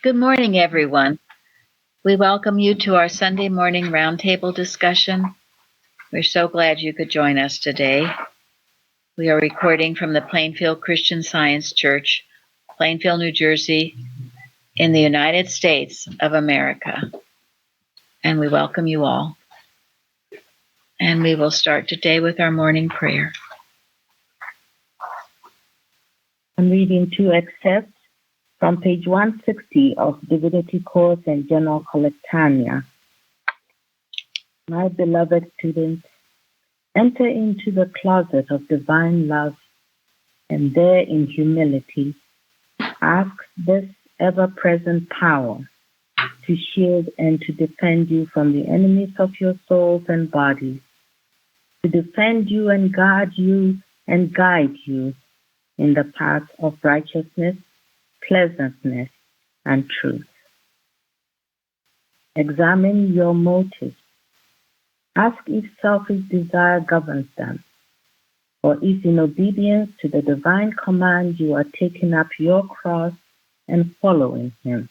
Good morning, everyone. We welcome you to our Sunday morning roundtable discussion. We're so glad you could join us today. We are recording from the Plainfield Christian Science Church, Plainfield, New Jersey, in the United States of America. And we welcome you all. And we will start today with our morning prayer. I'm reading two excerpts from page 160 of Divinity Course and General Collectania. My beloved students, enter into the closet of divine love, and there in humility ask this ever-present power to shield and to defend you from the enemies of your souls and bodies, to defend you and guard you and guide you in the path of righteousness, pleasantness, and truth. Examine your motives. Ask if selfish desire governs them, or if in obedience to the divine command you are taking up your cross and following Him.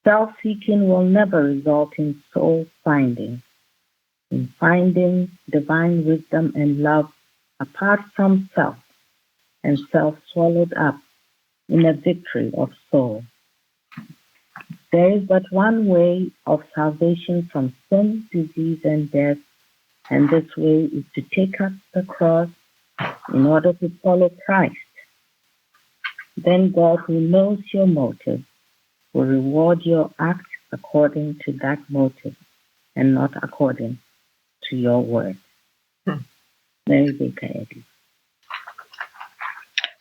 Self-seeking will never result in soul finding, in finding divine wisdom and love apart from self, and self swallowed up in a victory of soul. There is but one way of salvation from sin, disease, and death, and this way is to take up the cross in order to follow Christ. Then God, who knows your motive, will reward your act according to that motive and not according to your word. Mary Baker Eddy.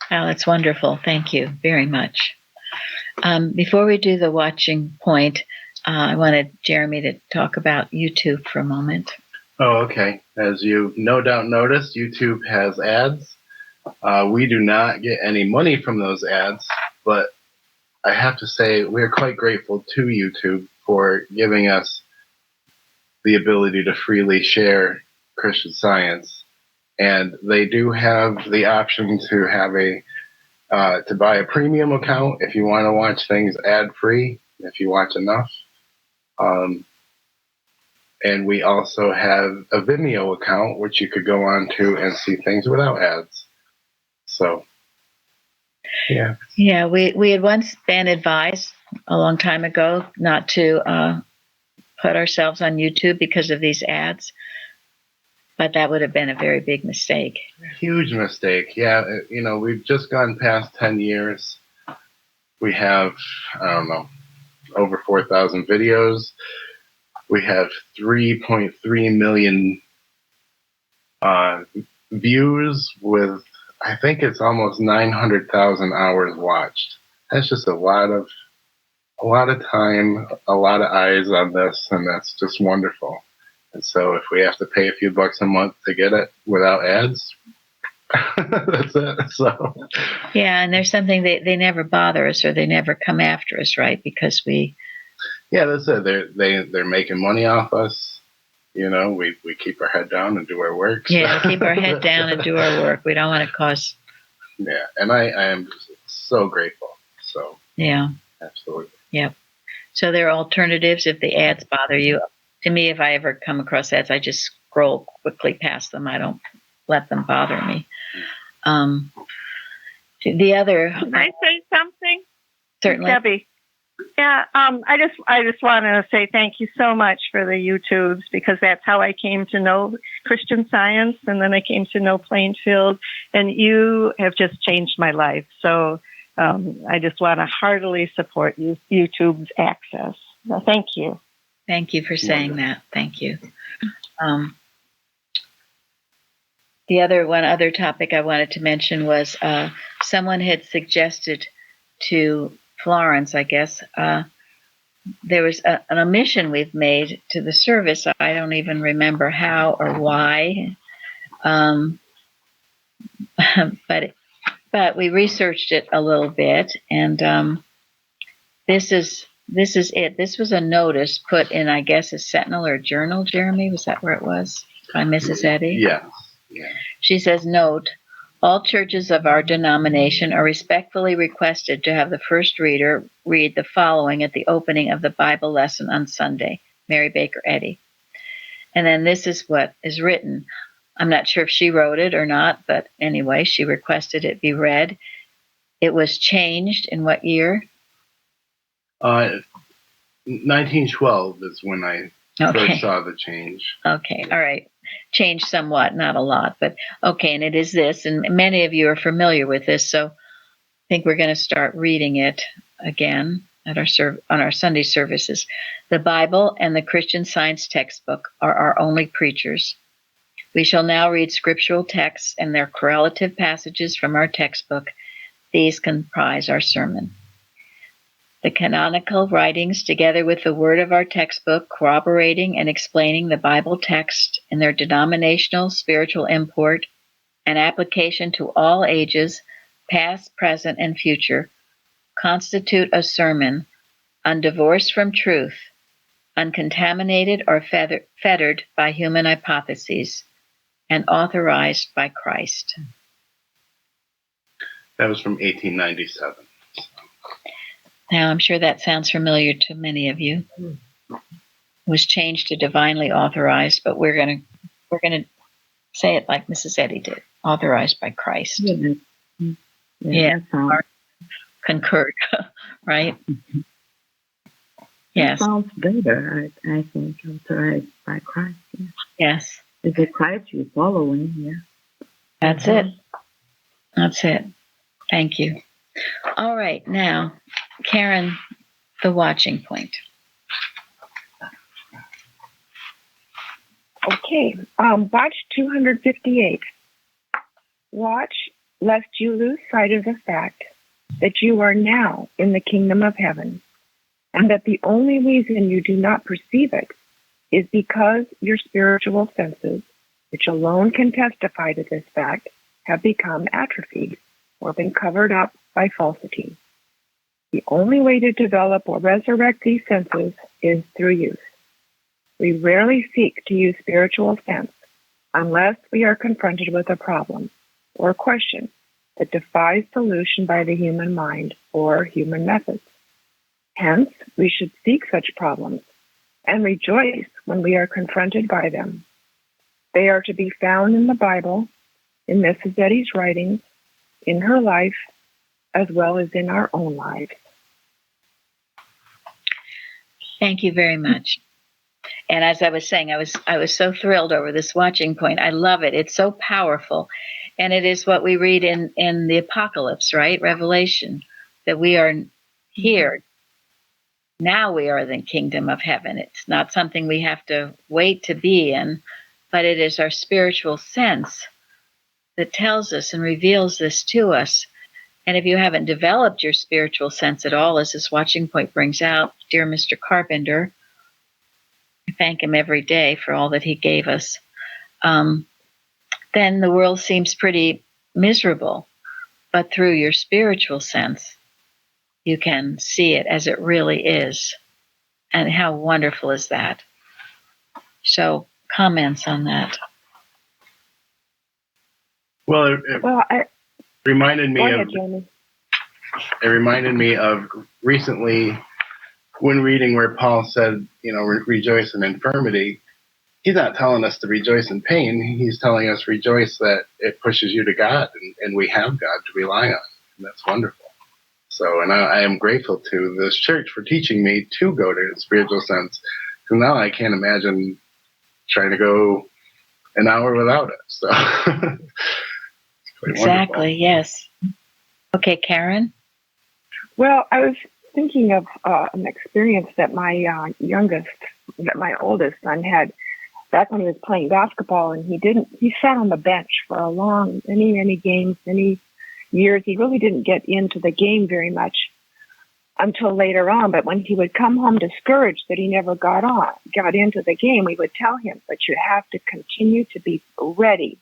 Wow, that's wonderful. Thank you very much. Before we do the watching point, I wanted Jeremy to talk about YouTube for a moment. Oh, okay. As you no doubt noticed, YouTube has ads. We do not get any money from those ads, but I have to say we're quite grateful to YouTube for giving us the ability to freely share Christian Science. And they do have the option to have to buy a premium account if you want to watch things ad-free, if you watch enough. And we also have a Vimeo account, which you could go on to and see things without ads. So, yeah. Yeah, we had once been advised a long time ago not to put ourselves on YouTube because of these ads. But that would have been a very big mistake. Huge mistake. Yeah, we've just gone past 10 years. We have, over 4,000 videos. We have 3.3 million views with, I think it's almost 900,000 hours watched. That's just a lot of time, a lot of eyes on this, and that's just wonderful. And so if we have to pay a few bucks a month to get it without ads, that's it. So yeah, and there's something they never bother us or they never come after us, right? Because we. Yeah, that's it. They're making money off us. We keep our head down and do our work. Yeah, keep our head down and do our work. We don't want to cause. Yeah, and I am so grateful. So yeah, absolutely. Yep. So there are alternatives if the ads bother you. To me, if I ever come across ads, I just scroll quickly past them. I don't let them bother me. The other. Can I say something? Certainly. Debbie. Yeah, I just want to say thank you so much for the YouTubes, because that's how I came to know Christian Science, and then I came to know Plainfield, and you have just changed my life. So I just want to heartily support YouTube's access. So thank you. Thank you for saying that. Thank you. The one other topic I wanted to mention was someone had suggested to Florence, I guess, there was an omission we've made to the service. I don't even remember how or why, but we researched it a little bit, and this is it. This was a notice put in, I guess, a Sentinel or Journal. Jeremy, was that where it was? By Mrs. Eddy? Yeah. Yeah. She says, note, All churches of our denomination are respectfully requested to have the first reader read the following at the opening of the Bible lesson on Sunday. Mary Baker Eddy. And then this is what is written. I'm not sure if she wrote it or not, but anyway, she requested it be read. It was changed in what year? 1912 is when I first saw the change. Okay, all right. Changed somewhat, not a lot, but okay, and it is this, and many of you are familiar with this, so I think we're going to start reading it again at on our Sunday services. The Bible and the Christian Science textbook are our only preachers. We shall now read scriptural texts and their correlative passages from our textbook. These comprise our sermon. The canonical writings, together with the word of our textbook, corroborating and explaining the Bible text in their denominational spiritual import and application to all ages, past, present, and future, constitute a sermon undivorced from truth, uncontaminated or fettered by human hypotheses, and authorized by Christ. That was from 1897. Now, I'm sure that sounds familiar to many of you. It was changed to divinely authorized, but we're gonna say it like Mrs. Eddy did, authorized by Christ. Yeah. Concurred, right? Mm-hmm. Yes. That sounds better, I think, authorized by Christ. Yeah. Yes. It's the Christ you're following, yeah. That's it. That's it. Thank you. All right, now, Karen, the watching point. Okay, watch 258. Watch lest you lose sight of the fact that you are now in the kingdom of heaven, and that the only reason you do not perceive it is because your spiritual senses, which alone can testify to this fact, have become atrophied or been covered up by falsity. The only way to develop or resurrect these senses is through use. We rarely seek to use spiritual sense unless we are confronted with a problem or question that defies solution by the human mind or human methods. Hence, we should seek such problems and rejoice when we are confronted by them. They are to be found in the Bible, in Mrs. Eddy's writings, in her life, as well as in our own lives. Thank you very much. And as I was saying, I was so thrilled over this watching point. I love it. It's so powerful. And it is what we read in the Apocalypse, right? Revelation, that we are here. Now we are the kingdom of heaven. It's not something we have to wait to be in, but it is our spiritual sense that tells us and reveals this to us. And if you haven't developed your spiritual sense at all, as this watching point brings out, dear Mr. Carpenter, I thank him every day for all that he gave us, then the world seems pretty miserable. But through your spiritual sense, you can see it as it really is. And how wonderful is that? So, comments on that? Well, it reminded me of Jamie. It reminded me of recently when reading where Paul said, rejoice in infirmity. He's not telling us to rejoice in pain. He's telling us rejoice that it pushes you to God, and we have God to rely on. And that's wonderful. So, and I am grateful to this church for teaching me to go to spiritual sense. Because now I can't imagine trying to go an hour without it. So, exactly, wonderful. Yes. Okay, Karen? Well, I was thinking of an experience that my my oldest son had back when he was playing basketball, and he sat on the bench for many games, many years. He really didn't get into the game very much until later on, but when he would come home discouraged that he never got into the game, we would tell him, but you have to continue to be ready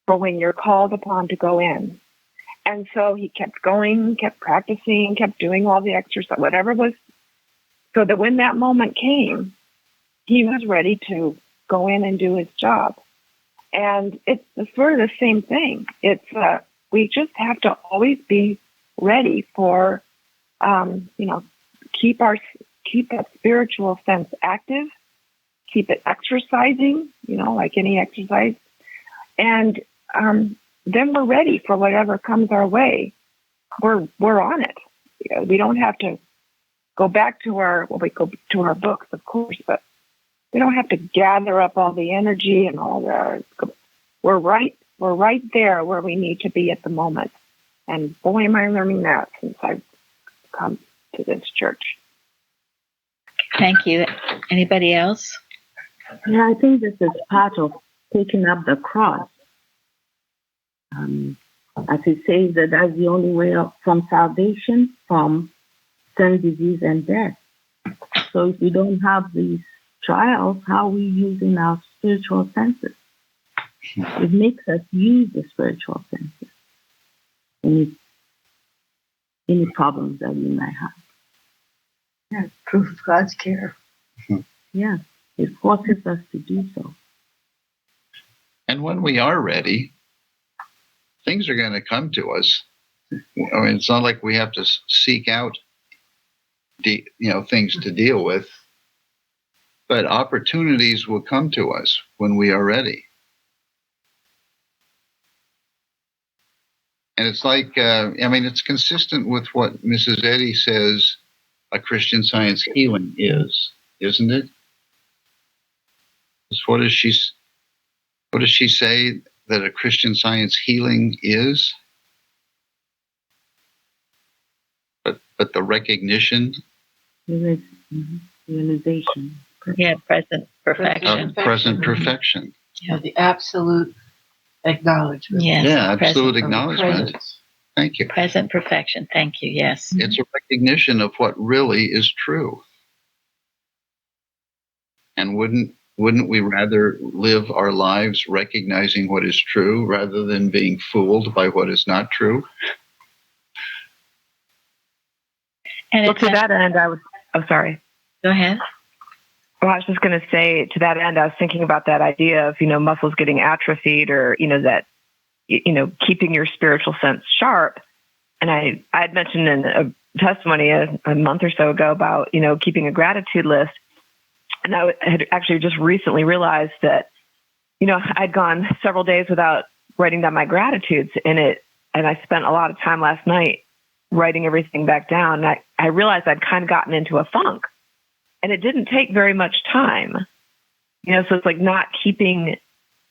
for when you're called upon to go in. And so he kept going, kept practicing, kept doing all the exercise, whatever was, so that when that moment came, he was ready to go in and do his job. And it's sort of the same thing. It's we just have to always be ready for, keep that spiritual sense active, keep it exercising, like any exercise, and then we're ready for whatever comes our way. We're on it. We don't have to go back to we go to our books, of course, but we don't have to gather up all the energy and all that. We're right there where we need to be at the moment. And boy, am I learning that since I've come to this church. Thank you. Anybody else? Yeah, I think this is part of taking up the cross. As it says that that's the only way from salvation, from sin, disease, and death. So if we don't have these trials, how are we using our spiritual senses? It makes us use the spiritual senses. Any problems that we might have. Yeah, it proves God's care. Yeah, it forces us to do so. And when we are ready, things are going to come to us. I mean, it's not like we have to seek out, things to deal with, but opportunities will come to us when we are ready. And it's like, it's consistent with what Mrs. Eddy says a Christian Science healing is, isn't it? What does she say that a Christian Science healing is? But the recognition, Realization. Yeah, present perfection. Present perfection. Yeah, the absolute acknowledgement. Yes. Yeah, absolute present, acknowledgement. Thank you. Present perfection. Thank you. Yes. It's a recognition of what really is true. And wouldn't we rather live our lives recognizing what is true rather than being fooled by what is not true? And well, to that end, sorry. Go ahead. Well, I was just going to say, to that end, I was thinking about that idea of, muscles getting atrophied, or, that, keeping your spiritual sense sharp. And I had mentioned in a testimony a month or so ago about, keeping a gratitude list. And I had actually just recently realized that, I'd gone several days without writing down my gratitudes, and I spent a lot of time last night writing everything back down. And I realized I'd kind of gotten into a funk, and it didn't take very much time, so it's like not keeping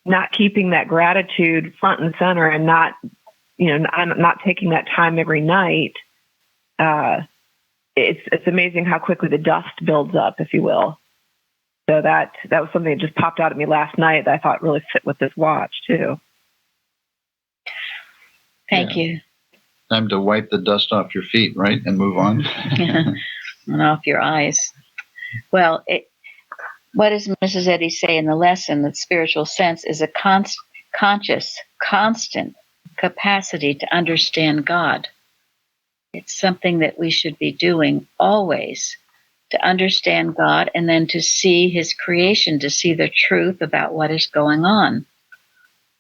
that gratitude front and center, and not taking that time every night. It's amazing how quickly the dust builds up, if you will. So that was something that just popped out at me last night that I thought really fit with this watch too. Thank you. Time to wipe the dust off your feet, right? And move on. And off your eyes. Well, what does Mrs. Eddy say in the lesson? That spiritual sense is a conscious, constant capacity to understand God. It's something that we should be doing always, to understand God and then to see His creation, to see the truth about what is going on.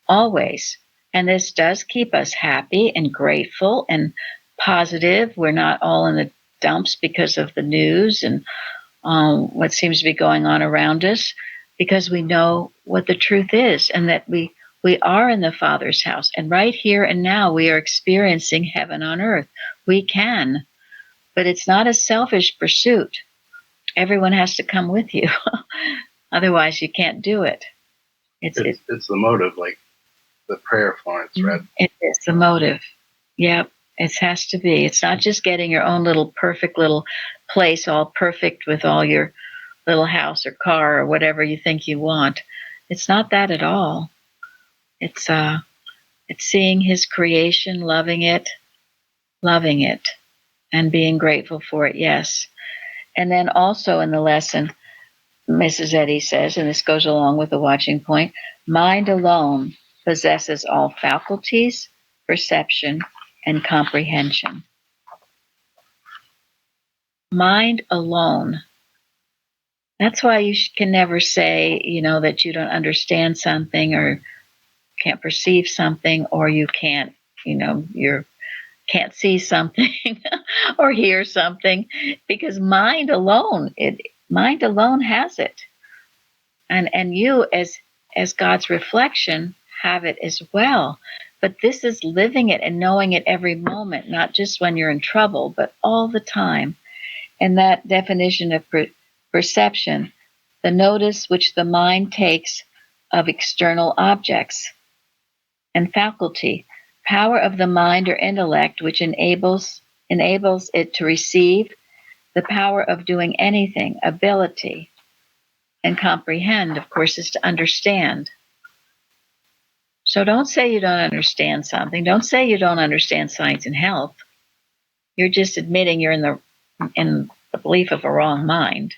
Always. And this does keep us happy and grateful and positive. We're not all in the dumps because of the news and what seems to be going on around us, because we know what the truth is, and that we are in the Father's house. And right here and now we are experiencing heaven on earth. We can. But it's not a selfish pursuit. Everyone has to come with you. Otherwise, you can't do it. It's the motive, like the prayer Florence read. It is the motive. Yep, it has to be. It's not just getting your own little perfect little place, all perfect with all your little house or car or whatever you think you want. It's not that at all. It's seeing His creation, loving it, and being grateful for it. Yes. And then also in the lesson, Mrs. Eddy says, and this goes along with the watching point, mind alone possesses all faculties, perception, and comprehension. Mind alone. That's why you can never say, that you don't understand something, or can't perceive something, or you can't, you can't see something or hear something, because mind alone has it. And you as God's reflection have it as well. But this is living it and knowing it every moment, not just when you're in trouble, but all the time. And that definition of perception, the notice which the mind takes of external objects. And faculty, power of the mind or intellect which enables it to receive, the power of doing anything, ability. And comprehend, of course, is to understand. So don't say you don't understand something. Don't say you don't understand science and health. You're just admitting you're in the belief of a wrong mind.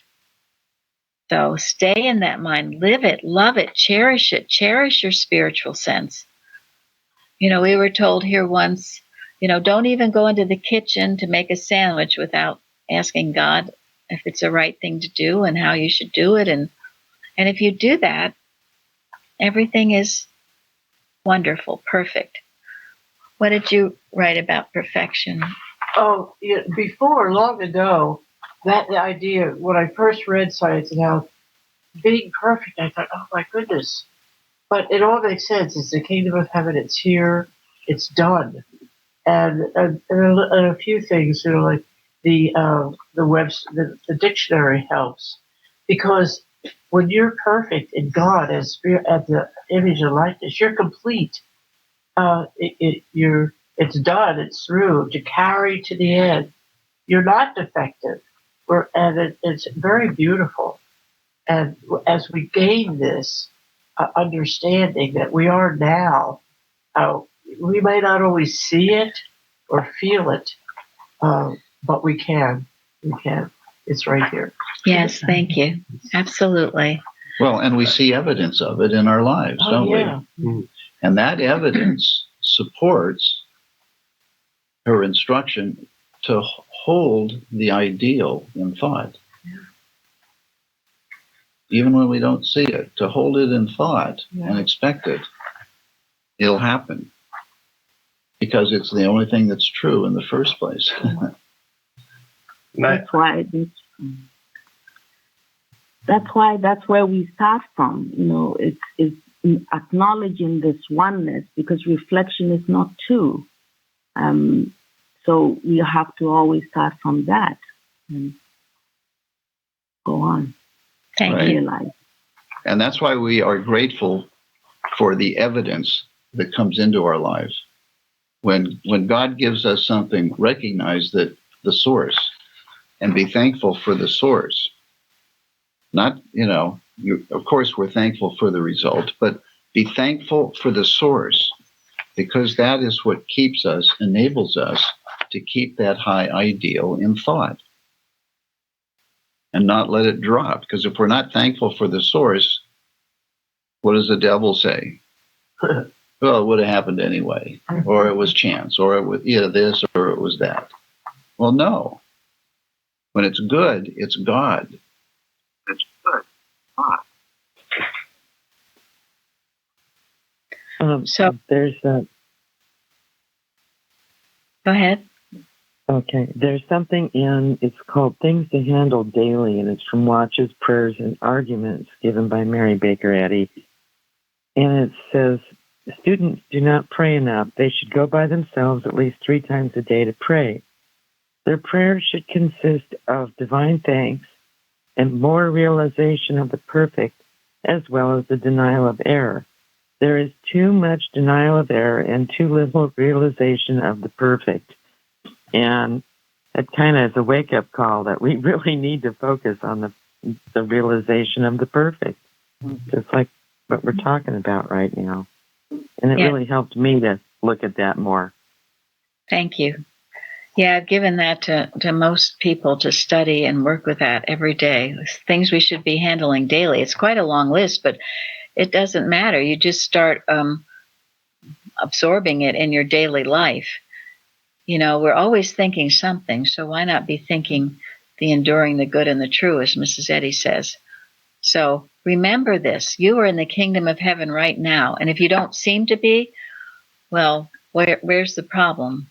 So stay in that mind, live it, love it, cherish your spiritual sense. We were told here once, don't even go into the kitchen to make a sandwich without asking God if it's the right thing to do and how you should do it. And if you do that, everything is wonderful, perfect. What did you write about perfection? Oh, yeah, before, long ago, that idea, when I first read Science and Health, being perfect, I thought, oh my goodness. But it all makes sense. It's the kingdom of heaven. It's here. It's done. And a few things, like the dictionary helps, because when you're perfect in God as the image and likeness, you're complete. It's done. It's through to carry to the end. You're not defective. It's very beautiful. And as we gain this understanding that we are now, we may not always see it or feel it, but we can. We can. It's right here. Yes, thank you. Absolutely. Well, and we see evidence of it in our lives, don't we? And that evidence supports her instruction to hold the ideal in thought. Even when we don't see it, to hold it in thought and expect it. It'll happen. Because it's the only thing that's true in the first place. That's where we start from. It's acknowledging this oneness, because reflection is not two. So we have to always start from that and go on. Thank you. Life. And that's why we are grateful for the evidence that comes into our lives. When God gives us something, recognize that the source and be thankful for the source. Not, of course we're thankful for the result, but be thankful for the source, because that is what keeps us, enables us to keep that high ideal in thought and not let it drop. Because if we're not thankful for the source, what does the devil say? Well, it would have happened anyway, or it was chance, or it was this, or it was that. Well, no. When it's good, it's God. It's good. So there's a. Go ahead. Okay, there's something it's called Things to Handle Daily, and it's from Watches, Prayers, and Arguments given by Mary Baker Eddy. And it says, students do not pray enough. They should go by themselves at least 3 times a day to pray. Their prayers should consist of divine thanks and more realization of the perfect, as well as the denial of error. There is too much denial of error and too little realization of the perfect. And it kind of is a wake-up call that we really need to focus on the realization of the perfect, just like what we're talking about right now. And it really helped me to look at that more. Thank you. Yeah, I've given that to most people to study and work with that every day. Things we should be handling daily. It's quite a long list, but it doesn't matter. You just start absorbing it in your daily life. We're always thinking something, so why not be thinking the enduring, the good, and the true, as Mrs. Eddy says. So Remember this. You are in the kingdom of heaven right now. And if you don't seem to be, well, where's the problem?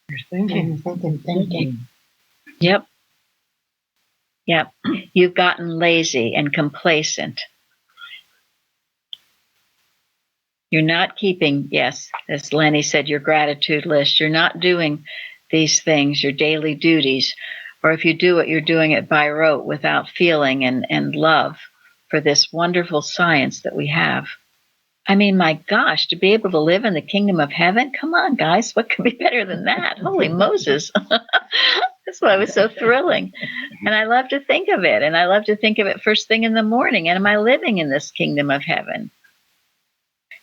You're thinking. Yep. Yep. You've gotten lazy and complacent. You're not keeping, yes, as Lenny said, your gratitude list. You're not doing these things, your daily duties. Or if you do it, you're doing it by rote without feeling and love for this wonderful science that we have. I mean, my gosh, to be able to live in the kingdom of heaven? Come on, guys. What could be better than that? Holy Moses. That's why it was so thrilling. And I love to think of it. And I love to think of it first thing in the morning. And am I living in this kingdom of heaven?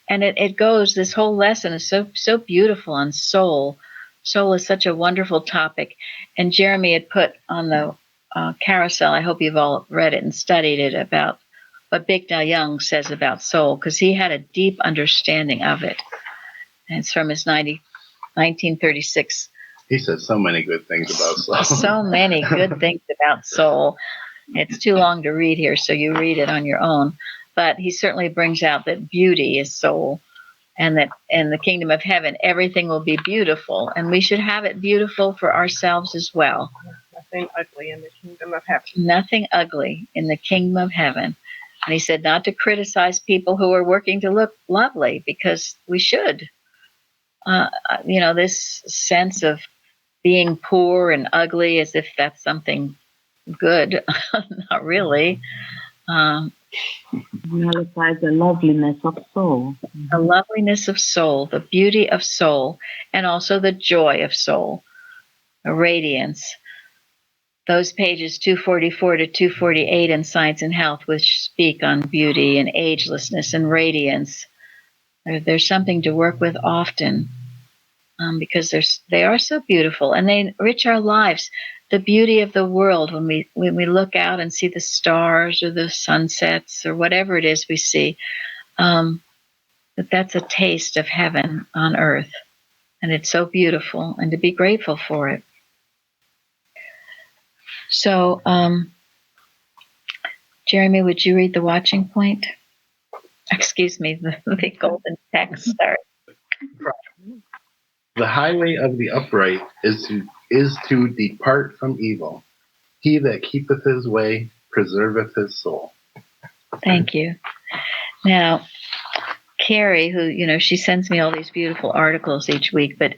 And it goes, this whole lesson is so beautiful on soul. Soul is such a wonderful topic. And Jeremy had put on the carousel, I hope you've all read it and studied it, about what Bignell Young says about soul, because he had a deep understanding of it. And it's from his 1936. He says so many good things about soul. So many good things about soul. It's too long to read here, so you read it on your own. But he certainly brings out that beauty is soul, and that in the kingdom of heaven, everything will be beautiful, and we should have it beautiful for ourselves as well. Nothing ugly in the kingdom of heaven. Nothing ugly in the kingdom of heaven. And he said not to criticize people who are working to look lovely, because we should. This sense of being poor and ugly as if that's something good. Not really. Nullify the loveliness of soul. The loveliness of soul, the beauty of soul, and also the joy of soul, a radiance. Those pages 244 to 248 in Science and Health, which speak on beauty and agelessness and radiance, there's something to work with often, because they are so beautiful and they enrich our lives. The beauty of the world, when we look out and see the stars or the sunsets or whatever it is we see, that's a taste of heaven on earth, and it's so beautiful, and to be grateful for it. So, Jeremy, would you read the watching point? Excuse me, the golden text. Sorry. The highway of the upright is to depart from evil. He that keepeth his way preserveth his soul. Thank you. Now, Carrie, who, she sends me all these beautiful articles each week, but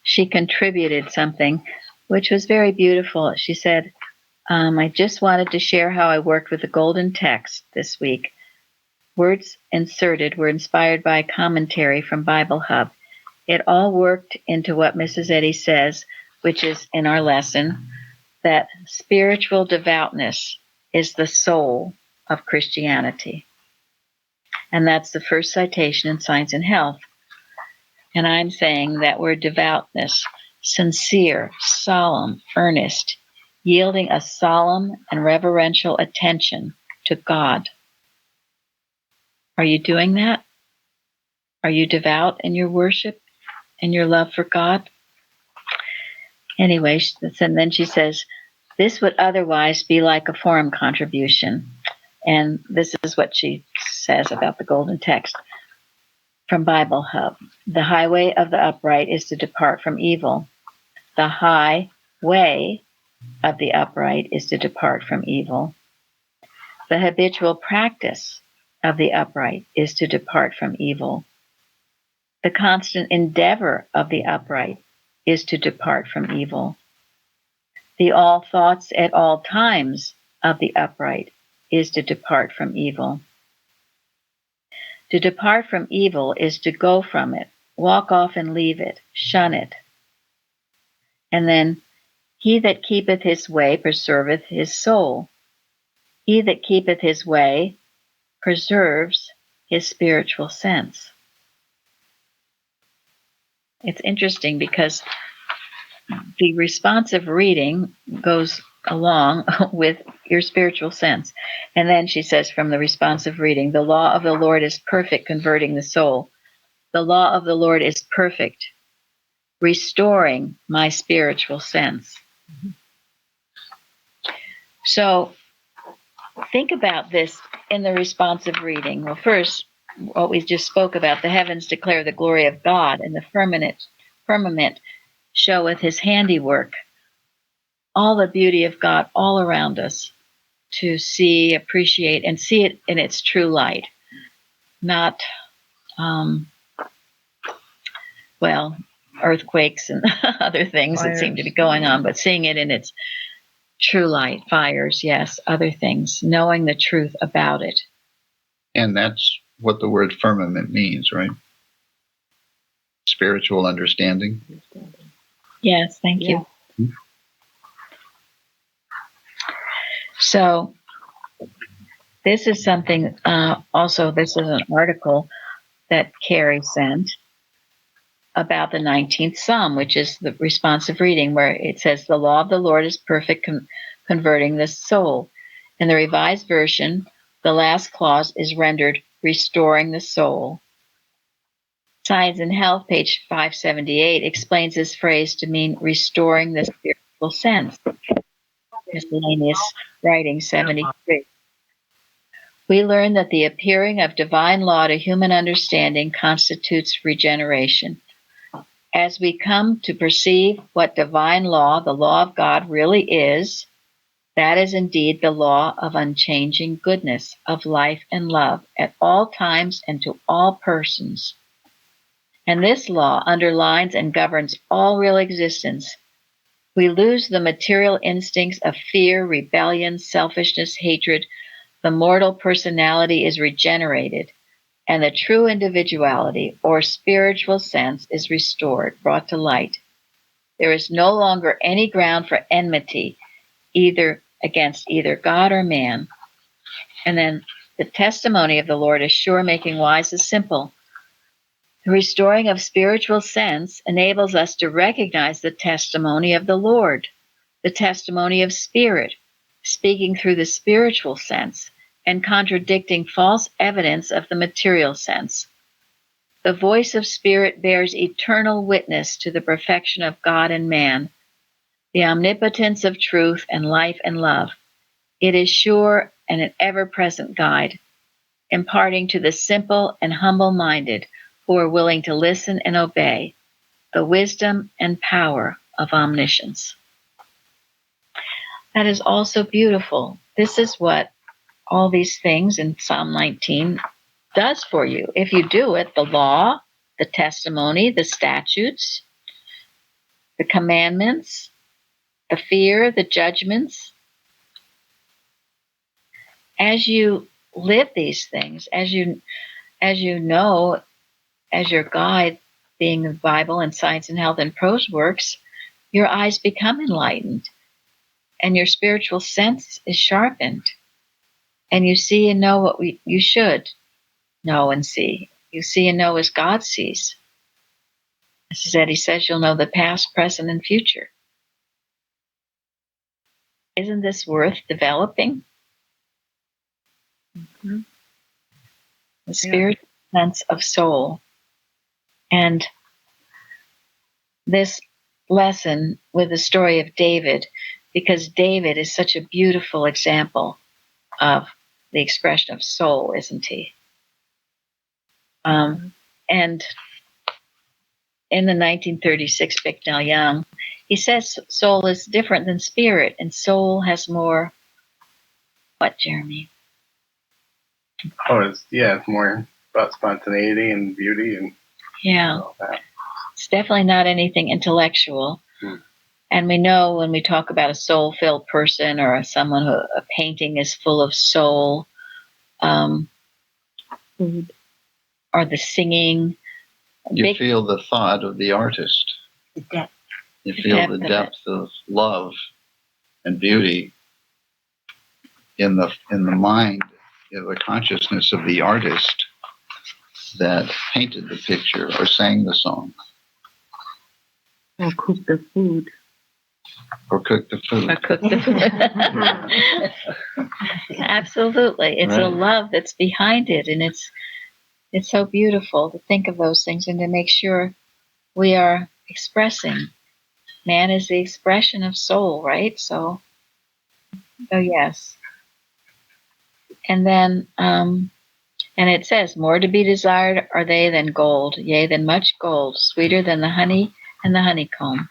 she contributed something which was very beautiful. She said, I just wanted to share how I worked with the golden text this week. Words inserted were inspired by a commentary from Bible Hub. It all worked into what Mrs. Eddy says, which is in our lesson, that spiritual devoutness is the soul of Christianity. And that's the first citation in Science and Health. And I'm saying that word devoutness, sincere, solemn, earnest, yielding a solemn and reverential attention to God. Are you doing that? Are you devout in your worship and your love for God? Anyway, and then she says, this would otherwise be like a forum contribution. And this is what she says about the golden text from Bible Hub. The highway of the upright is to depart from evil. The high way of the upright is to depart from evil. The habitual practice of the upright is to depart from evil. The constant endeavor of the upright is to depart from evil. The all thoughts at all times of the upright is to depart from evil. To depart from evil is to go from it, walk off and leave it, shun it. And then, he that keepeth his way preserveth his soul. He that keepeth his way preserves his spiritual sense. It's interesting because the responsive reading goes along with your spiritual sense. And then she says from the responsive reading, the law of the Lord is perfect, converting the soul. The law of the Lord is perfect, restoring my spiritual sense. So think about this in the responsive reading. Well, first, what we just spoke about, the heavens declare the glory of God, and the firmament showeth his handiwork. All the beauty of God all around us to see, appreciate, and see it in its true light. Not, earthquakes and other things that seem to be going on, but seeing it in its true light. Fires, yes, other things, knowing the truth about it. And that's what the word firmament means, right? Spiritual understanding. Yes, thank you. So this is something, also, this is an article that Carrie sent about the 19th Psalm, which is the responsive reading, where it says, the law of the Lord is perfect, converting the soul. In the Revised Version, the last clause is rendered, restoring the soul. Science and Health, page 578, explains this phrase to mean restoring the spiritual sense. Miscellaneous writing 73. We learn that the appearing of divine law to human understanding constitutes regeneration. As we come to perceive what divine law, the law of God, really is, that is indeed the law of unchanging goodness, of life and love, at all times and to all persons. And this law underlines and governs all real existence. We lose the material instincts of fear, rebellion, selfishness, hatred. The mortal personality is regenerated, and the true individuality or spiritual sense is restored, brought to light. There is no longer any ground for enmity, either against either God or man. And then the testimony of the Lord is sure, making wise the simple. The restoring of spiritual sense enables us to recognize the testimony of the Lord, the testimony of spirit, speaking through the spiritual sense and contradicting false evidence of the material sense. The voice of spirit bears eternal witness to the perfection of God and man, the omnipotence of truth and life and love. It is sure and an ever-present guide, imparting to the simple and humble-minded who are willing to listen and obey the wisdom and power of omniscience. That is also beautiful. This is what all these things in Psalm 19 does for you. If you do it, the law, the testimony, the statutes, the commandments, the fear, the judgments, as you live these things, as you know, as your guide, being the Bible and Science and Health and Prose works, your eyes become enlightened and your spiritual sense is sharpened, and you see and know what you should know and see. You see and know as God sees. As Eddie says, you'll know the past, present, and future. Isn't this worth developing? Mm-hmm. The spiritual sense of soul. And this lesson with the story of David, because David is such a beautiful example of the expression of soul, isn't he? And in the 1936 Bicknell Young, he says soul is different than spirit, and soul has more. What, Jeremy? Oh, it's more about spontaneity and beauty and all that. It's definitely not anything intellectual. And we know when we talk about a soul-filled person or someone who a painting is full of soul, or the singing. You feel the thought of the artist. The depth. You feel the depth of love and beauty in the mind, in the consciousness of the artist that painted the picture or sang the song. Or cook the food. Or cook the food. Absolutely. It's a love that's behind it, and it's so beautiful to think of those things and to make sure we are expressing. Man is the expression of soul, right? So yes. And then, and it says, more to be desired are they than gold, yea, than much gold, sweeter than the honey and the honeycomb.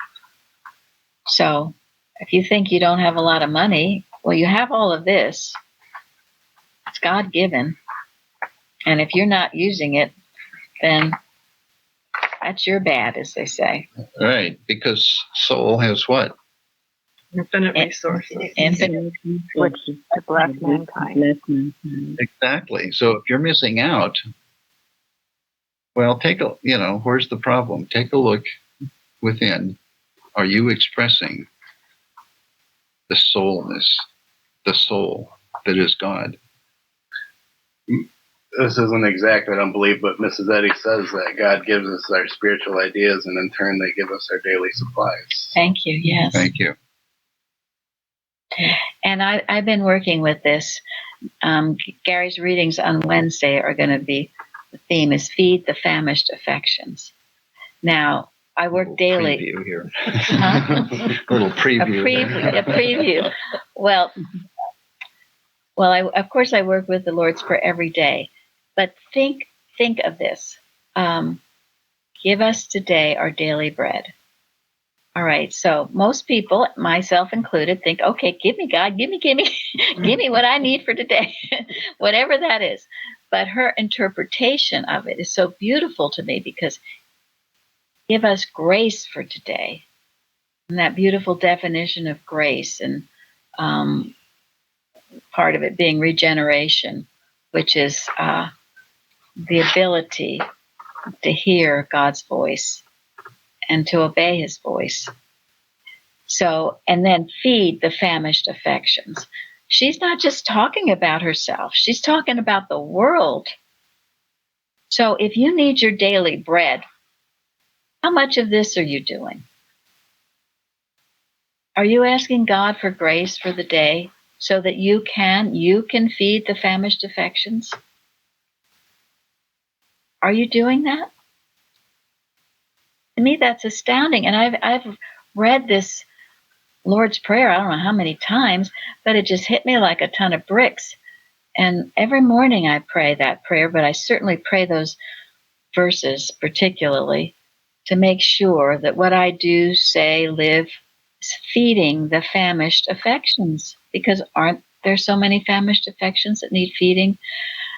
So if you think you don't have a lot of money, well, you have all of this. It's God given. And if you're not using it, then that's your bad, as they say. Right, because soul has what? Infinite resources. Infinite. Which to bless mankind. Exactly. So if you're missing out, well, where's the problem? Take a look within. Are you expressing the soulness, the soul that is God? This isn't exact, I don't believe, but Mrs. Eddy says that God gives us our spiritual ideas, and in turn, they give us our daily supplies. Thank you. Yes. Thank you. And I've been working with this. Gary's readings on Wednesday are going to be, the theme is Feed the Famished Affections. Now, I work daily. Preview here. Huh? Little preview. A preview. Well, of course I work with the Lord's Prayer every day, but think of this. Give us today our daily bread. All right, so most people, myself included, think, okay, give me God, give me, give me what I need for today, whatever that is. But her interpretation of it is so beautiful to me, because give us grace for today. And that beautiful definition of grace, and part of it being regeneration, which is the ability to hear God's voice and to obey his voice. So, and then feed the famished affections. She's not just talking about herself, she's talking about the world. So if you need your daily bread, how much of this are you doing? Are you asking God for grace for the day so that you can feed the famished affections? Are you doing that? To me, that's astounding. And I've read this Lord's Prayer, I don't know how many times, but it just hit me like a ton of bricks. And every morning I pray that prayer, but I certainly pray those verses particularly to make sure that what I do, say, live is feeding the famished affections, because aren't there so many famished affections that need feeding?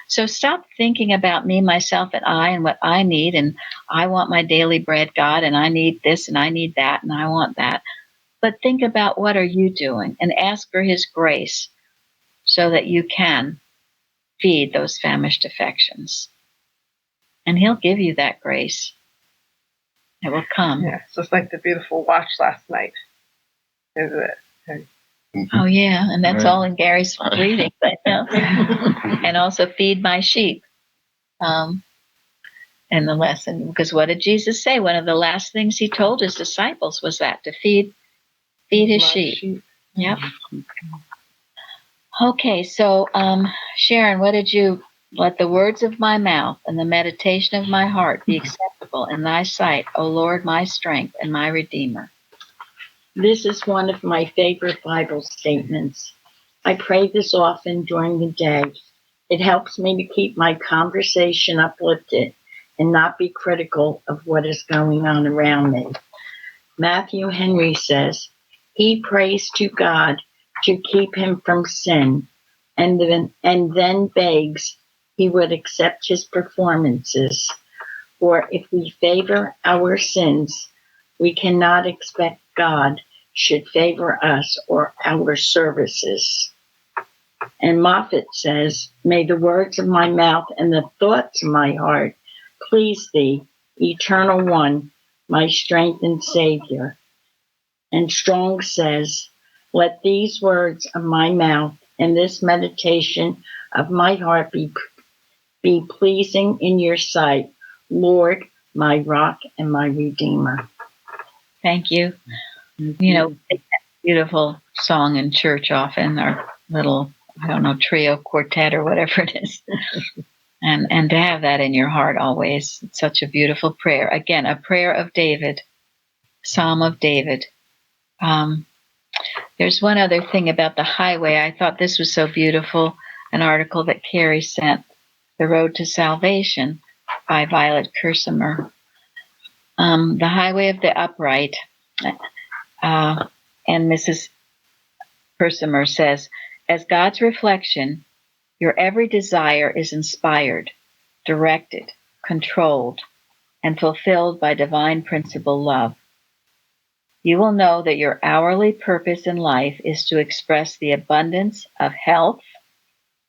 So stop thinking about me, myself, and I, and what I need, and I want my daily bread, God, and I need this, and I need that, and I want that. But think about, what are you doing, and ask for his grace so that you can feed those famished affections. And he'll give you that grace. It will come. Yeah, it's just like the beautiful watch last night, isn't it? Oh, yeah, and that's Right. all in Gary's reading right now. And also feed my sheep. And the lesson, because what did Jesus say? One of the last things he told his disciples was that, to feed his sheep. Yep. Okay, so Sharon, what did you, let the words of my mouth and the meditation of my heart be acceptable in thy sight, O Lord, my strength and my Redeemer. This is one of my favorite Bible statements. I pray this often during the day. It helps me to keep my conversation uplifted and not be critical of what is going on around me. Matthew Henry says, he prays to God to keep him from sin, and then begs he would accept his performances. For if we favor our sins, we cannot expect God should favor us or our services. And Moffat says, may the words of my mouth and the thoughts of my heart please thee, eternal one, my strength and Savior. And Strong says, let these words of my mouth and this meditation of my heart be pleasing in your sight, Lord, my rock and my Redeemer. Thank you. You know, beautiful song in church often, our little, I don't know, trio, quartet, or whatever it is. And to have that in your heart always, it's such a beautiful prayer. Again, a prayer of David, Psalm of David. There's one other thing about the highway. I thought this was so beautiful. an article that Carrie sent, The Road to Salvation by Violet Kersimer. The Highway of the Upright, and Mrs. Kersimer says, as God's reflection, your every desire is inspired, directed, controlled, and fulfilled by divine principle love. You will know that your hourly purpose in life is to express the abundance of health,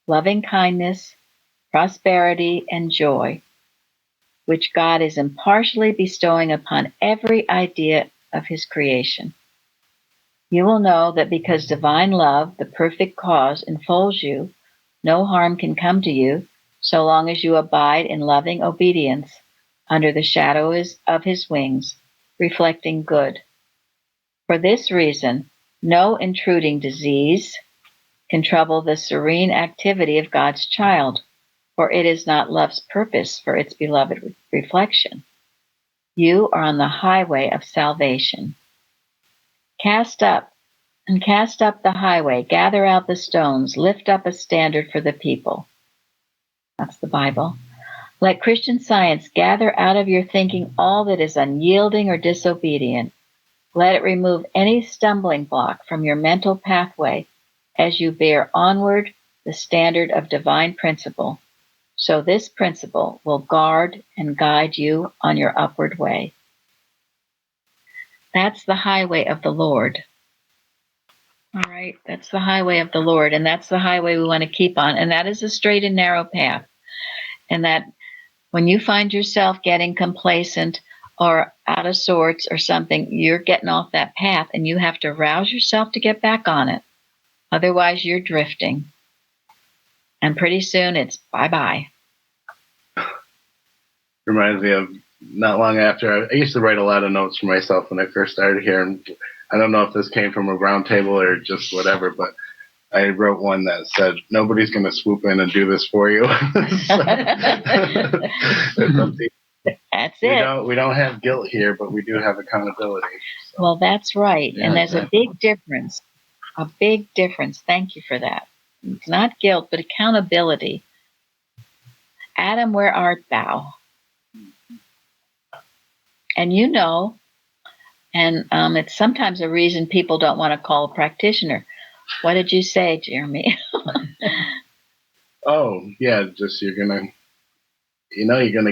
loving kindness, prosperity, and joy, which God is impartially bestowing upon every idea of his creation. You will know that because divine love, the perfect cause, enfolds you, no harm can come to you so long as you abide in loving obedience under the shadow of his wings, reflecting good. For this reason, no intruding disease can trouble the serene activity of God's child, for it is not love's purpose for its beloved reflection. You are on the highway of salvation. Cast up the highway, gather out the stones, lift up a standard for the people. That's the Bible. Let Christian Science gather out of your thinking all that is unyielding or disobedient. Let it remove any stumbling block from your mental pathway as you bear onward the standard of divine principle. So this principle will guard and guide you on your upward way. That's the highway of the Lord. All right, that's the highway of the Lord, and that's the highway we want to keep on, and that is a straight and narrow path. And that when you find yourself getting complacent or out of sorts or something, you're getting off that path, and you have to rouse yourself to get back on it. Otherwise, you're drifting. And pretty soon, it's bye-bye. Reminds me of not long after, I used to write a lot of notes for myself when I first started here, and I don't know if this came from a Roundtable or just whatever, but I wrote one that said, nobody's going to swoop in and do this for you. That's it. We don't have guilt here, but we do have accountability. So. Well, that's right. Yeah, and there's exactly. a big difference. A big difference. Thank you for that. It's not guilt, but accountability. Adam, where art thou? And you know, and it's sometimes a reason people don't want to call a practitioner. What did you say, Jeremy? Oh, yeah, just you're gonna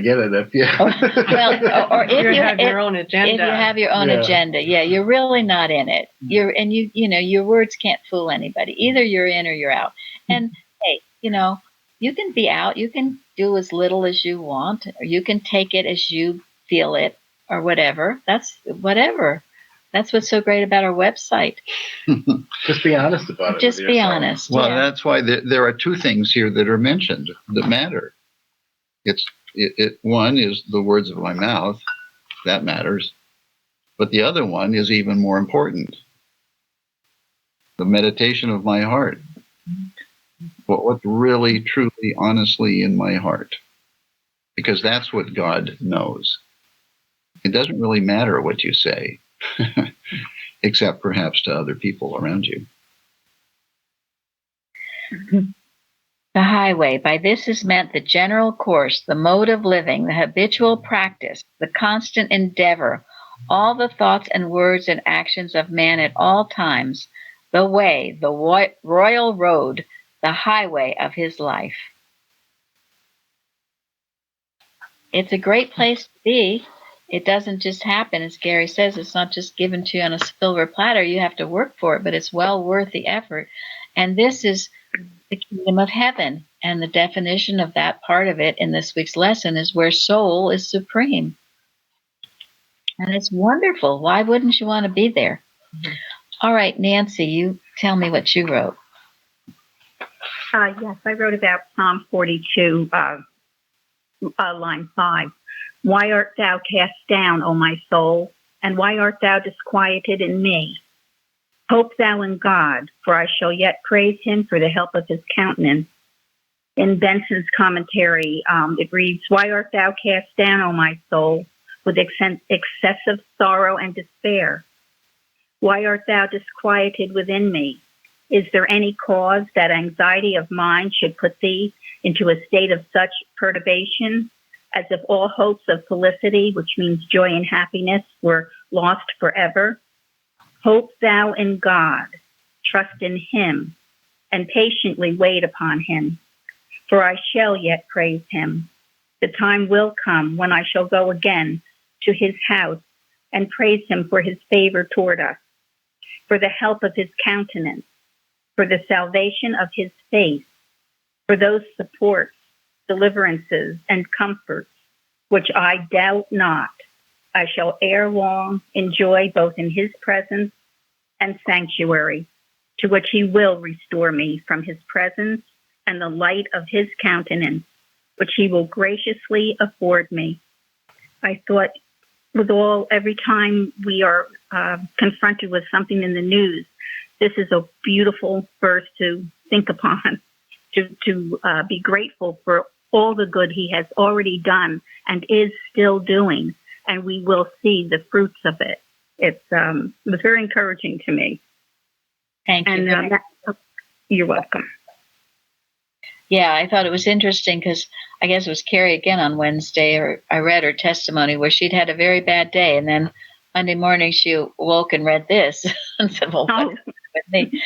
get it if you. Or if you have your own agenda. If you have your own agenda, you're really not in it. Your words can't fool anybody. Either you're in or you're out. And hey, you can be out. You can do as little as you want, or you can take it as you feel it, or whatever. That's whatever. That's what's so great about our website. Just be honest about it. Just be honest. Well, that's why there are two things here that are mentioned that matter. One is the words of my mouth, that matters. But the other one is even more important. The meditation of my heart. What's really, truly, honestly in my heart. Because that's what God knows. It doesn't really matter what you say, except perhaps to other people around you. The highway. By this is meant the general course, the mode of living, the habitual practice, the constant endeavor, all the thoughts and words and actions of man at all times, the way, the royal road, the highway of his life. It's a great place to be. It doesn't just happen, as Gary says. It's not just given to you on a silver platter. You have to work for it, but it's well worth the effort. And this is the kingdom of heaven. And the definition of that part of it in this week's lesson is where soul is supreme. And it's wonderful. Why wouldn't you want to be there? Mm-hmm. All right, Nancy, you tell me what you wrote. Yes, I wrote about Psalm 42, line 5. Why art thou cast down, O my soul? And why art thou disquieted in me? Hope thou in God, for I shall yet praise him for the help of his countenance. In Benson's commentary, it reads, why art thou cast down, O my soul, with excessive sorrow and despair? Why art thou disquieted within me? Is there any cause that anxiety of mind should put thee into a state of such perturbation, as if all hopes of felicity, which means joy and happiness, were lost forever? Hope thou in God, trust in him, and patiently wait upon him. For I shall yet praise him. The time will come when I shall go again to his house and praise him for his favor toward us, for the help of his countenance, for the salvation of his face, for those supports, deliverances, and comforts, which I doubt not I shall ere long enjoy both in his presence and sanctuary, to which he will restore me from his presence and the light of his countenance, which he will graciously afford me. I thought every time we are confronted with something in the news, this is a beautiful verse to think upon, to be grateful for all the good he has already done and is still doing, and we will see the fruits of it. It was very encouraging to me. Thank you. And you're welcome. Yeah, I thought it was interesting because I guess it was Carrie again on Wednesday, or I read her testimony where she'd had a very bad day, and then Monday morning she awoke and read this and said, "Well, what is with me?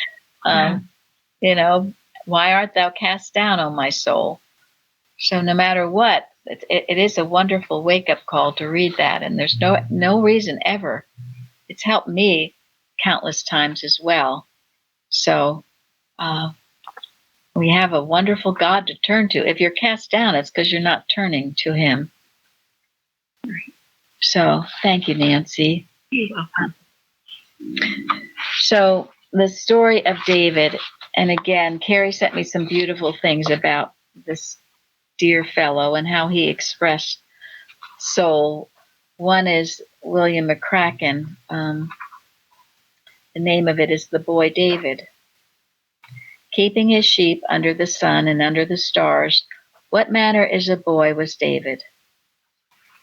Why art thou cast down, O my soul?" So no matter what, it is a wonderful wake-up call to read that, and there's no reason ever. It's helped me countless times as well. So we have a wonderful God to turn to. If you're cast down, it's because you're not turning to him. So thank you, Nancy. You're welcome. So the story of David, and again, Carrie sent me some beautiful things about this dear fellow and how he expressed soul. One is William McCracken. The name of it is The Boy David. Keeping his sheep under the sun and under the stars, what manner is a boy was David.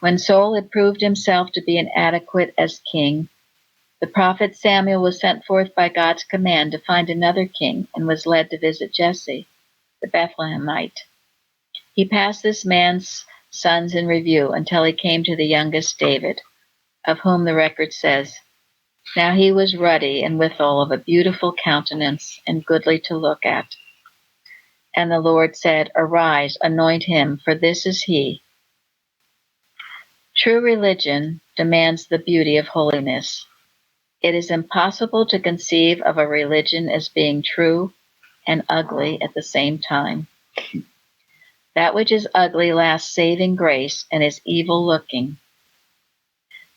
When Saul had proved himself to be inadequate as king, the prophet Samuel was sent forth by God's command to find another king and was led to visit Jesse, the Bethlehemite. He passed this man's sons in review until he came to the youngest David, of whom the record says, "Now he was ruddy and withal of a beautiful countenance and goodly to look at. And the Lord said, Arise, anoint him, for this is he." True religion demands the beauty of holiness. It is impossible to conceive of a religion as being true and ugly at the same time. That which is ugly lacks saving grace and is evil-looking.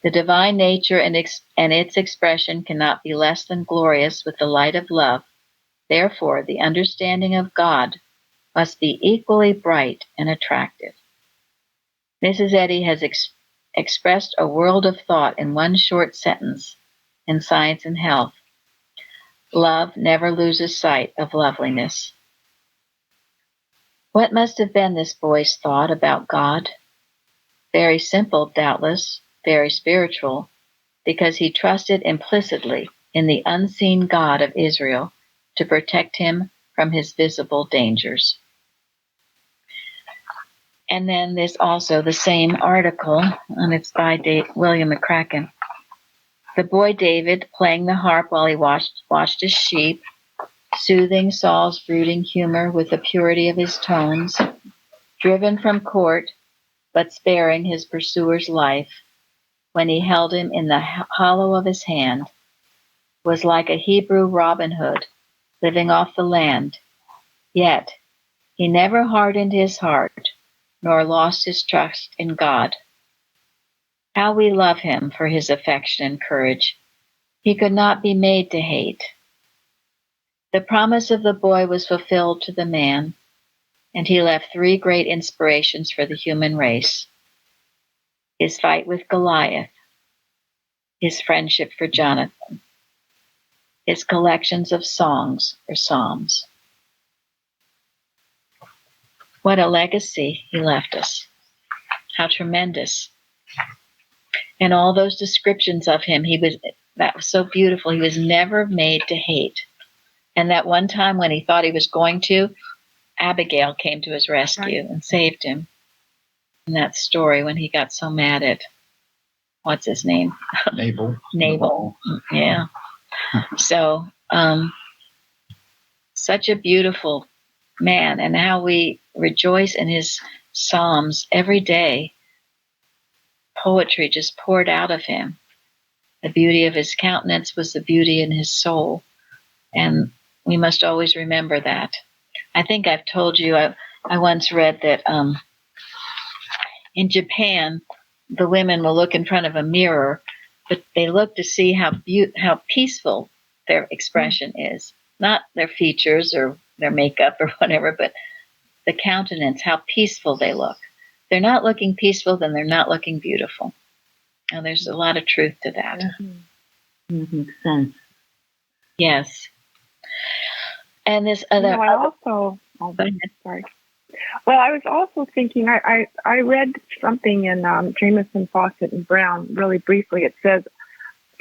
The divine nature and its expression cannot be less than glorious with the light of love. Therefore, the understanding of God must be equally bright and attractive. Mrs. Eddy has expressed a world of thought in one short sentence in Science and Health. Love never loses sight of loveliness. What must have been this boy's thought about God? Very simple, doubtless, very spiritual, because he trusted implicitly in the unseen God of Israel to protect him from his visible dangers. And then there's also the same article, and it's by William McCracken. The boy David, playing the harp while he watched his sheep, soothing Saul's brooding humor with the purity of his tones, driven from court, but sparing his pursuer's life, when he held him in the hollow of his hand, was like a Hebrew Robin Hood, living off the land. Yet he never hardened his heart, nor lost his trust in God. How we love him for his affection and courage. He could not be made to hate. The promise of the boy was fulfilled to the man, and he left 3 great inspirations for the human race: his fight with Goliath, his friendship for Jonathan, his collections of songs or psalms. What a legacy he left us. How tremendous. And all those descriptions of him, that was so beautiful. He was never made to hate. And that one time when he thought he was going to, Abigail came to his rescue and saved him. In that story when he got so mad at, what's his name? Nabal. Yeah. So, such a beautiful man, and how we rejoice in his psalms every day. Poetry just poured out of him. The beauty of his countenance was the beauty in his soul. And we must always remember that. I think I've told you, I once read that in Japan, the women will look in front of a mirror, but they look to see how peaceful their expression is. Not their features or their makeup or whatever, but the countenance, how peaceful they look. If they're not looking peaceful, then they're not looking beautiful. And there's a lot of truth to that. That makes sense. Yes. And this other... I also... Oh, sorry. Well, I was also thinking, I read something in Jameson, Fawcett, and Brown, really briefly. It says,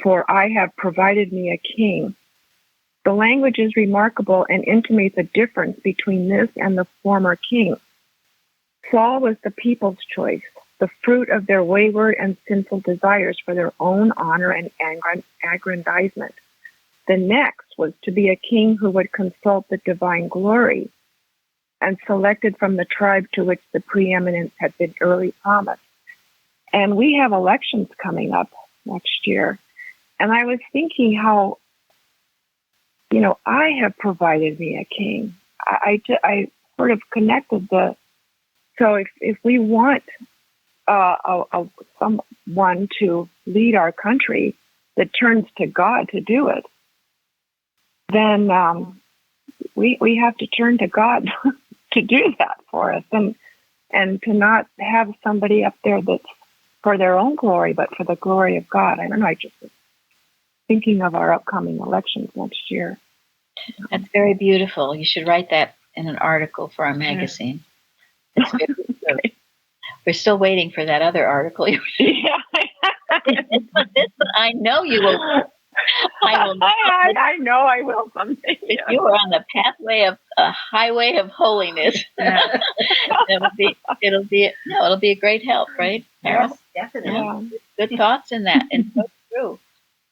"For I have provided me a king." The language is remarkable and intimates a difference between this and the former king. Saul was the people's choice, the fruit of their wayward and sinful desires for their own honor and aggrandizement. The next was to be a king who would consult the divine glory, and selected from the tribe to which the preeminence had been early promised. And we have elections coming up next year. And I was thinking how, I have provided me a king. I sort of connected so if we want someone to lead our country that turns to God to do it, then we have to turn to God to do that for us, and to not have somebody up there that's for their own glory, but for the glory of God. I don't know, I just was thinking of our upcoming elections next year. That's very beautiful. You should write that in an article for our magazine. It's very true. We're still waiting for that other article. Yeah. I know you will. I know I will someday. If you are on the pathway of a highway of holiness, it'll be a great help, right, Paris? Yes, definitely. Yeah. Good thoughts in that, and so true.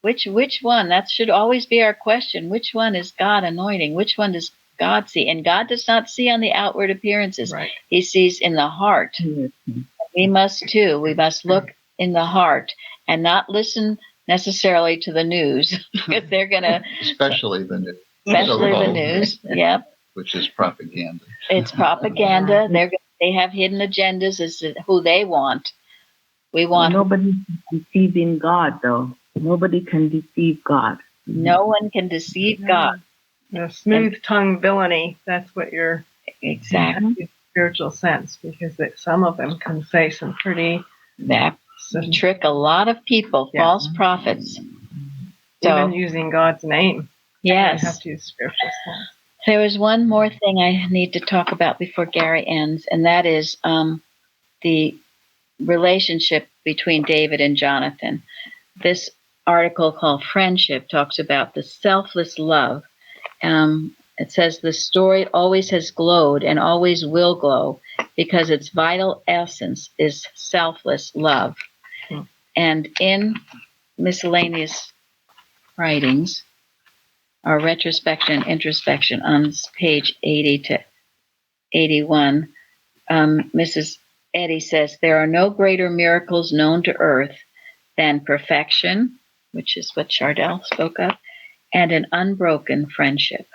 Which one? That should always be our question. Which one is God anointing? Which one does God see? And God does not see on the outward appearances. Right. He sees in the heart. Mm-hmm. We must too. We must look in the heart and not listen necessarily to the news, because they're going to... Especially the news. The news, yep. Which is propaganda. It's propaganda. They have hidden agendas as to who they want. We want... Nobody's deceiving God, though. Nobody can deceive God. No one can deceive God. The smooth-tongued villainy, that's what you're... Exactly. In spiritual sense, because some of them can say some pretty... That trick a lot of people, false prophets. Even using God's name. Yes. You have to use spiritual sense. There is one more thing I need to talk about before Gary ends, and that is the relationship between David and Jonathan. This article called Friendship talks about the selfless love. It says the story always has glowed and always will glow because its vital essence is selfless love. And in miscellaneous writings, or retrospection and introspection on page 80 to 81, Mrs. Eddy says, there are no greater miracles known to earth than perfection, which is what Chardell spoke of, and an unbroken friendship.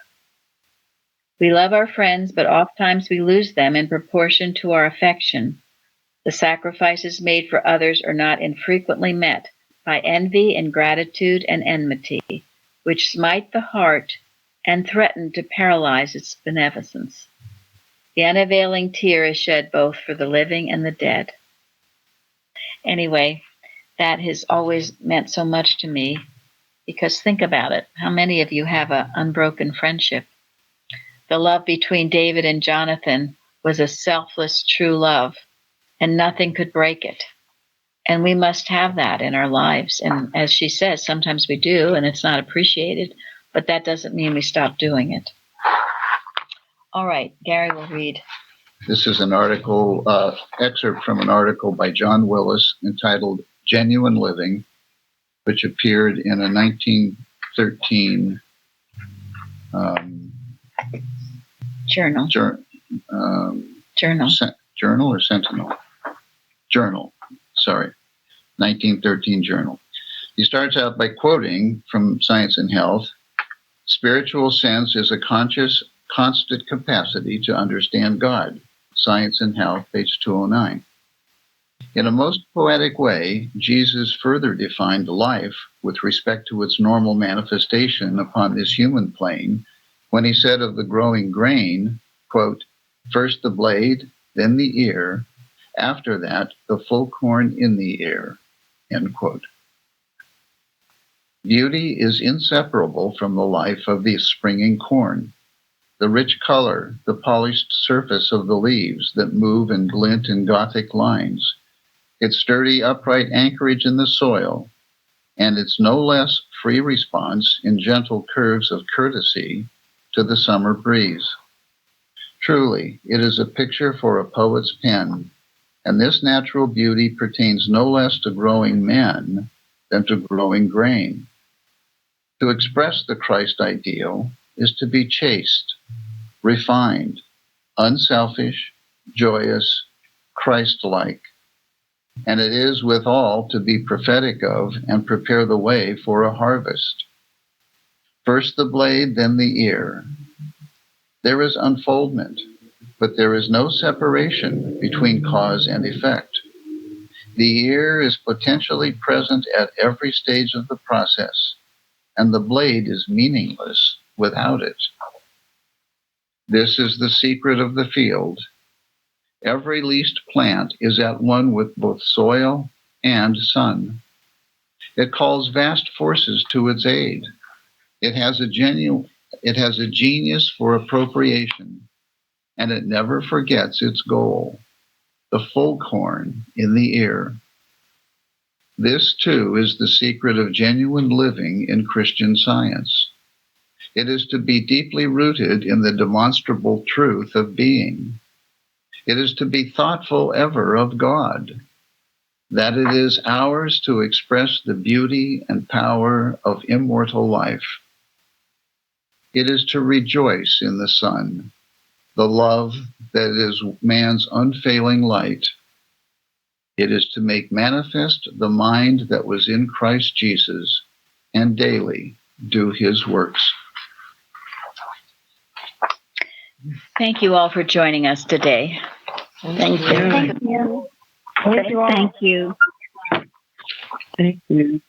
We love our friends, but oftentimes we lose them in proportion to our affection. The sacrifices made for others are not infrequently met by envy, ingratitude, and enmity, which smite the heart and threaten to paralyze its beneficence. The unavailing tear is shed both for the living and the dead. Anyway, that has always meant so much to me, because think about it. How many of you have an unbroken friendship? The love between David and Jonathan was a selfless, true love, and nothing could break it. And we must have that in our lives. And as she says, sometimes we do, and it's not appreciated, but that doesn't mean we stop doing it. All right, Gary will read. This is an article, excerpt from an article by John Willis entitled Genuine Living, which appeared in a 1913 Journal. Journal or Sentinel? Journal, sorry. 1913 journal. He starts out by quoting from Science and Health, "Spiritual sense is a conscious, constant capacity to understand God." Science and Health, page 209. In a most poetic way, Jesus further defined life with respect to its normal manifestation upon this human plane when he said of the growing grain, quote, "First the blade, then the ear, after that the full corn in the ear," end quote. Beauty is inseparable from the life of the springing corn. The rich color, the polished surface of the leaves that move and glint in Gothic lines, its sturdy, upright anchorage in the soil, and its no less free response in gentle curves of courtesy to the summer breeze. Truly, it is a picture for a poet's pen, and this natural beauty pertains no less to growing men than to growing grain. To express the Christ ideal is to be chaste, refined, unselfish, joyous, Christ-like, and it is withal to be prophetic of and prepare the way for a harvest. First the blade, then the ear. There is unfoldment, but there is no separation between cause and effect. The ear is potentially present at every stage of the process, and the blade is meaningless without it. This is the secret of the field. Every least plant is at one with both soil and sun. It calls vast forces to its aid. It has a genius for appropriation, and it never forgets its goal, the full corn in the ear. This, too, is the secret of genuine living in Christian Science. It is to be deeply rooted in the demonstrable truth of being. It is to be thoughtful ever of God, that it is ours to express the beauty and power of immortal life. It is to rejoice in the sun, the love that is man's unfailing light. It is to make manifest the mind that was in Christ Jesus and daily do his works. Thank you all for joining us today. Thank you. Thank you. Thank you all. Thank you. Thank you.